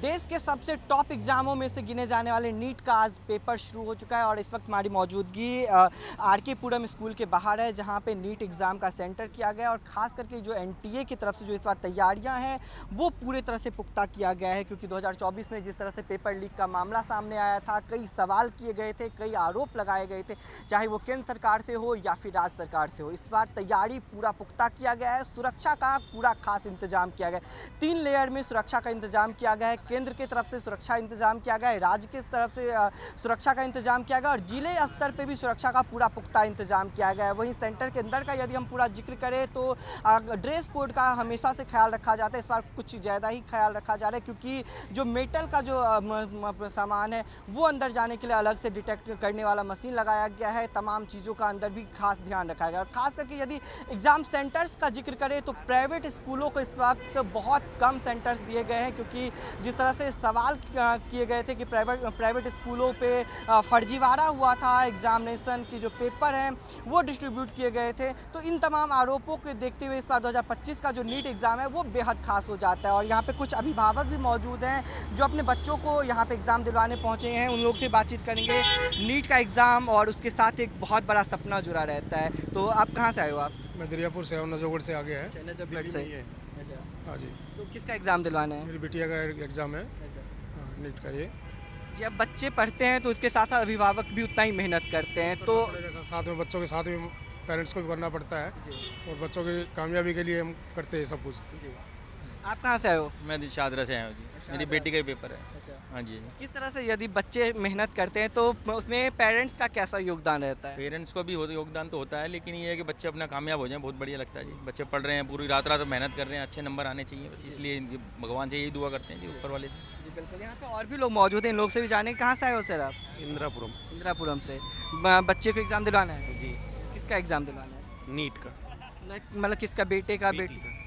देश के सबसे टॉप एग्ज़ामों में से गिने जाने वाले नीट का आज पेपर शुरू हो चुका है और इस वक्त हमारी मौजूदगी आर.के. पुरम स्कूल के बाहर है, जहां पे नीट एग्ज़ाम का सेंटर किया गया और ख़ास करके जो एनटीए की तरफ से जो इस बार तैयारियां हैं वो पूरे तरह से पुख्ता किया गया है। क्योंकि 2024 में जिस तरह से पेपर लीक का मामला सामने आया था, कई सवाल किए गए थे, कई आरोप लगाए गए थे, चाहे वो केंद्र सरकार से हो या फिर राज्य सरकार से हो। इस बार तैयारी पूरा पुख्ता किया गया है, सुरक्षा का पूरा खास इंतजाम किया गया है। 3 लेयर में सुरक्षा का इंतजाम किया गया है। केंद्र की तरफ से सुरक्षा इंतजाम किया गया है, राज्य की तरफ से सुरक्षा का इंतजाम किया गया और जिले स्तर पे भी सुरक्षा का पूरा पुख्ता इंतजाम किया गया है। वहीं सेंटर के अंदर का यदि हम पूरा जिक्र करें तो ड्रेस कोड का हमेशा से ख्याल रखा जाता है, इस बार कुछ ज़्यादा ही ख्याल रखा जा रहा है क्योंकि जो मेटल का जो सामान है वो अंदर जाने के लिए अलग से डिटेक्ट करने वाला मशीन लगाया गया है। तमाम चीज़ों का अंदर भी खास ध्यान रखा गया और ख़ास करके यदि एग्ज़ाम सेंटर्स का जिक्र करें तो प्राइवेट स्कूलों को इस वक्त बहुत कम सेंटर्स दिए गए हैं, क्योंकि जिस तरह से सवाल किए गए थे कि प्राइवेट स्कूलों पे फर्जीवाड़ा हुआ था, एग्जामिनेशन की जो पेपर हैं वो डिस्ट्रीब्यूट किए गए थे। तो इन तमाम आरोपों को देखते हुए इस बार 2025 का जो नीट एग्ज़ाम है वो बेहद खास हो जाता है और यहाँ पे कुछ अभिभावक भी मौजूद हैं जो अपने बच्चों को यहाँ पे एग्ज़ाम दिलवाने पहुँचे हैं। उन लोग से बातचीत करेंगे। नीट का एग्ज़ाम और उसके साथ एक बहुत बड़ा सपना जुड़ा रहता है। तो आप कहाँ से आए हो? आप? मैं दरियापुर से हूँ, नजफगढ़ से आगे है। नजफगढ़ से। हाँ जी। तो किसका एग्ज़ाम दिलवाना है? मेरी बिटिया का एग्ज़ाम है नीट का। ये जी, अब बच्चे पढ़ते हैं तो उसके साथ साथ अभिभावक भी उतना ही मेहनत करते हैं, तो साथ में बच्चों के साथ में पेरेंट्स को भी करना पड़ता है और बच्चों की कामयाबी के लिए हम करते हैं सब कुछ। जी। आप कहाँ से आए हो? मैं शादरा से आया हूँ जी। मेरी बेटी का ही पेपर है। हाँ जी। किस तरह से यदि बच्चे मेहनत करते हैं तो उसमें पेरेंट्स का कैसा योगदान रहता है? पेरेंट्स को भी योगदान तो होता है, लेकिन ये है कि बच्चे अपना कामयाब हो जाएं, बहुत बढ़िया लगता है जी। बच्चे पढ़ रहे हैं, पूरी रात मेहनत कर रहे हैं, अच्छे नंबर आने चाहिए, बस इसलिए भगवान से यही दुआ करते हैं जी, ऊपर वाले से। जी बिल्कुल। यहाँ पे और भी लोग मौजूद हैं, इन लोग से भी जाने। कहाँ से आए हो सर आप? इंदिरापुरम से। बच्चे को एग्ज़ाम दिलवाना है जी? किसका एग्ज़ाम दिलवाना है? नीट का। मतलब किसका? बेटे का? बेटी का।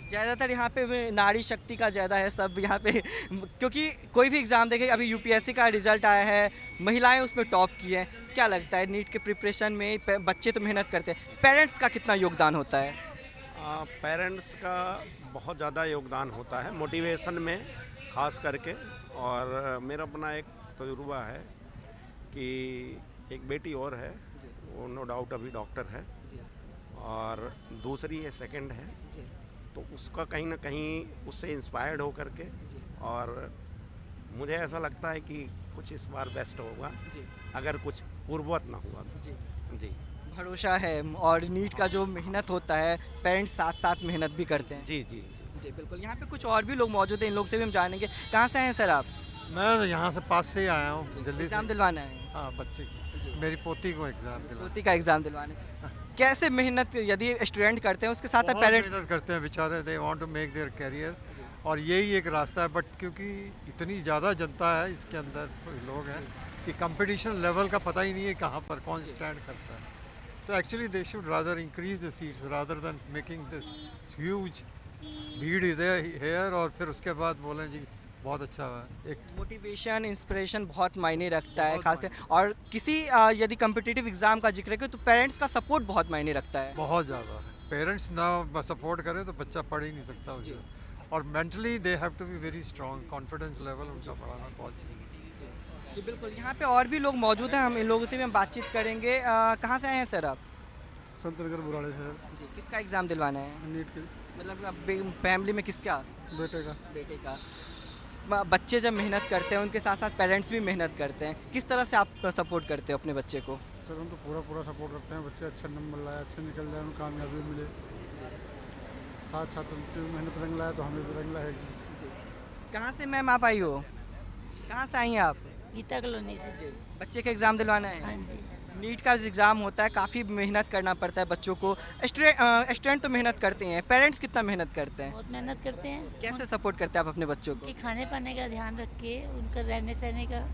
ज़्यादातर यहाँ पे नारी शक्ति का ज़्यादा है सब यहाँ पे, क्योंकि कोई भी एग्ज़ाम देखें, अभी यूपीएससी का रिजल्ट आया है, महिलाएं उसमें टॉप की हैं। क्या लगता है नीट के प्रिपरेशन में बच्चे तो मेहनत करते हैं, पेरेंट्स का कितना योगदान होता है? पेरेंट्स का बहुत ज़्यादा योगदान होता है मोटिवेशन में ख़ास करके। और मेरा अपना एक तजुर्बा है कि एक बेटी और है, वो नो डाउट अभी डॉक्टर है और दूसरी ये सेकंड है, तो उसका कहीं ना कहीं उससे इंस्पायर्ड हो करके और मुझे ऐसा लगता है कि कुछ इस बार बेस्ट होगा अगर कुछ पूर्ववत ना हुआ तो। जी भरोसा है। और नीट का जो मेहनत होता है, पेरेंट्स साथ साथ मेहनत भी करते हैं। जी जी जी बिल्कुल। यहाँ पे कुछ और भी लोग मौजूद हैं, इन लोग से भी हम जानेंगे। कहाँ से आए हैं सर आप? मैं यहाँ से पास से ही आया हूँ, दिल्ली से। एग्ज़ाम दिलवाना है? हाँ, बच्चे की, मेरी पोती को एग्ज़ाम दिलवाना। पोती का एग्ज़ाम दिलवाना है। कैसे मेहनत यदि स्टूडेंट करते हैं उसके साथ बहुत पेरेंट्स मेहनत करते हैं बेचारे, they want to make their career और यही एक रास्ता है। बट क्योंकि इतनी ज़्यादा जनता है इसके अंदर, लोग हैं कि कंपटीशन लेवल का पता ही नहीं है कहाँ पर कौन स्टैंड करता है। तो actually they should rather increase the seats rather than making this huge भीड़ इधर हेयर और फिर उसके बाद बोलें जी बहुत अच्छा है। एक मोटिवेशन, इंस्पिरेशन बहुत मायने रखता है खासकर। और किसी यदि कम्पिटिटिव एग्ज़ाम का जिक्र करें तो पेरेंट्स का सपोर्ट बहुत मायने रखता है। बहुत ज़्यादा है। पेरेंट्स ना सपोर्ट करें तो बच्चा पढ़ ही नहीं सकता उसे। और mentally they have to be very strong, confidence level उनका बढ़ाना बहुत जरूरी है। जी बिल्कुल। यहाँ पे और भी लोग मौजूद हैं, हम इन लोगों से भी हम बातचीत करेंगे। कहाँ से आए हैं सर आप? संतनगर बुराड़े से जी। किसका एग्ज़ाम दिलवाना है? नीट के मतलब फैमिली में किसका? बेटे का। बच्चे जब मेहनत करते हैं उनके साथ साथ पेरेंट्स भी मेहनत करते हैं, किस तरह से आप सपोर्ट करते हो अपने बच्चे को? सर हम तो पूरा सपोर्ट करते हैं, बच्चे अच्छा नंबर लाए, अच्छे निकल जाए, उनको कामयाबी मिले, साथ साथ उनकी मेहनत रंग लाए तो हमें भी रंग लाएगी। कहाँ से मैम आप आई हो? कहाँ से आई हैं आप? गीता कॉलोनी से। जी। बच्चे का एग्ज़ाम दिलवाना है? हाँ जी। नीट का जो एग्ज़ाम होता है काफ़ी मेहनत करना पड़ता है बच्चों को। स्टूडेंट तो मेहनत करते हैं, पेरेंट्स कितना मेहनत करते हैं? बहुत मेहनत करते हैं। कैसे सपोर्ट करते हैं आप अपने बच्चों को? कि खाने पाने का ध्यान रख के उनका रहने सहने का।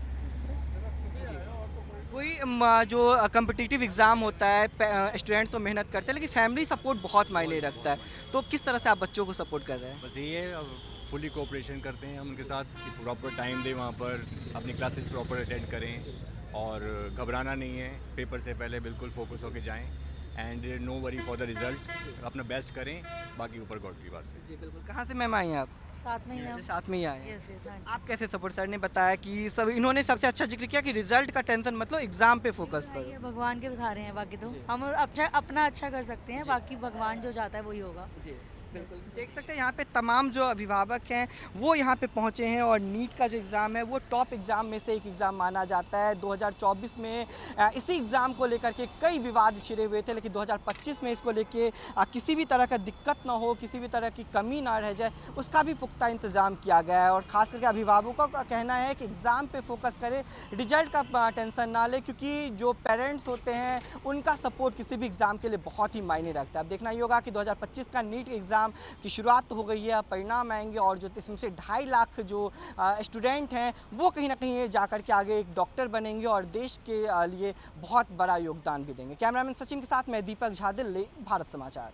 कोई जो कम्पिटिटिव एग्ज़ाम होता है, स्टूडेंट्स तो मेहनत करते हैं लेकिन फैमिली सपोर्ट बहुत मायने रखता है, तो किस तरह से आप बच्चों को सपोर्ट कर रहे हैं? बस ये है, फुली कोऑपरेशन करते हैं हम उनके साथ कि प्रॉपर टाइम दें, वहाँ पर अपनी क्लासेस प्रॉपर अटेंड करें और घबराना नहीं है, पेपर से पहले बिल्कुल फोकस होकर जाएं and no worry for the result, अपना बेस्ट करें, बाकी ऊपर गॉड की बात से। जी बिल्कुल। कहाँ से मैम आई हैं आप? साथ में ही अच्छा, हम साथ में ही आए हैं। यस यस हाँ जी। आप कैसे सपोर्ट? सर ने बताया कि सब इन्होंने सबसे अच्छा जिक्र किया कि रिजल्ट का टेंशन मतलब एग्जाम पे फोकस ये करो। भगवान के बता रहे हैं, बाकी तो जी। हम अच्छा अपना अच्छा कर सकते हैं, बाकी भगवान जो चाहता है वही होगा। जी बिल्कुल। देख सकते हैं यहाँ पे तमाम जो अभिभावक हैं वो यहाँ पे पहुँचे हैं और नीट का जो एग्ज़ाम है वो टॉप एग्ज़ाम में से एक एग्ज़ाम माना जाता है। 2024 में इसी एग्ज़ाम को लेकर के कई विवाद छिड़े हुए थे, लेकिन 2025 में इसको लेके किसी भी तरह का दिक्कत ना हो, किसी भी तरह की कमी ना रह जाए, उसका भी पुख्ता इंतज़ाम किया गया है। और ख़ास करके अभिभावकों का कहना है कि एग्ज़ाम पे फोकस करें, रिजल्ट का टेंशन ना ले, क्योंकि जो पेरेंट्स होते हैं उनका सपोर्ट किसी भी एग्ज़ाम के लिए बहुत ही मायने रखता है। अब देखना ही होगा कि 2025 का नीट एग्ज़ाम की शुरुआत तो हो गई है, अब परिणाम आएंगे और जो इसमें से 2.5 लाख जो स्टूडेंट हैं वो कहीं ना कहीं जाकर के आगे एक डॉक्टर बनेंगे और देश के लिए बहुत बड़ा योगदान भी देंगे। कैमरामैन सचिन के साथ मैं दीपक झा, दिल्ली, भारत समाचार।